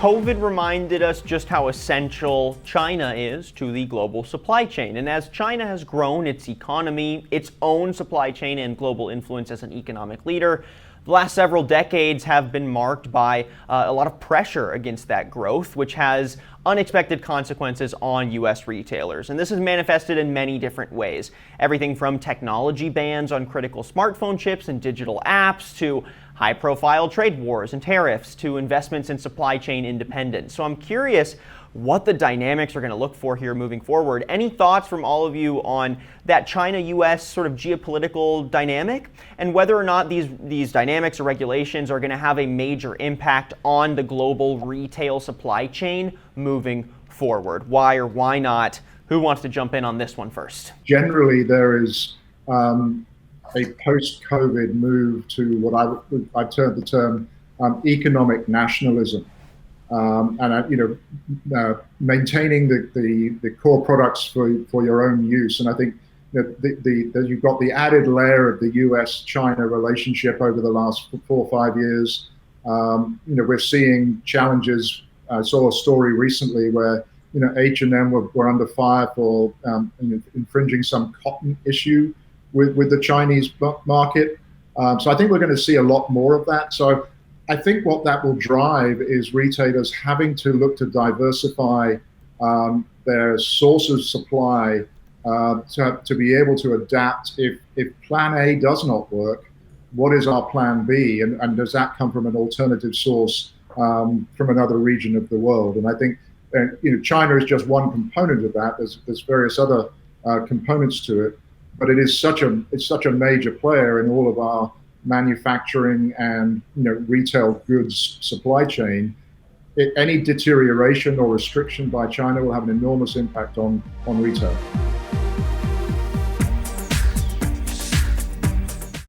COVID reminded us just how essential China is to the global supply chain. And as China has grown its economy, its own supply chain, and global influence as an economic leader, the last several decades have been marked by a lot of pressure against that growth, which has unexpected consequences on U.S. retailers. And this is manifested in many different ways. Everything from technology bans on critical smartphone chips and digital apps to high-profile trade wars and tariffs to investments in supply chain independence. So I'm curious what the dynamics are going to look for here moving forward. Any thoughts from all of you on that China-U.S. sort of geopolitical dynamic and whether or not these dynamics or regulations are going to have a major impact on the global retail supply chain moving forward? Why or why not? Who wants to jump in on this one first? Generally, there is a post-COVID move to what I termed the term economic nationalism. Maintaining the core products for your own use. And I think you've got the added layer of the U.S.-China relationship over the last 4 or 5 years. We're seeing challenges. I saw a story recently where H&M were under fire for infringing some cotton issue with the Chinese market. So I think we're going to see a lot more of that. So I think what that will drive is retailers having to look to diversify their source of supply to be able to adapt. If plan A does not work, what is our plan B? And does that come from an alternative source from another region of the world? And I think China is just one component of that. There's various other components to it, but it's such a major player in all of our manufacturing and retail goods supply chain. Any deterioration or restriction by China will have an enormous impact on retail.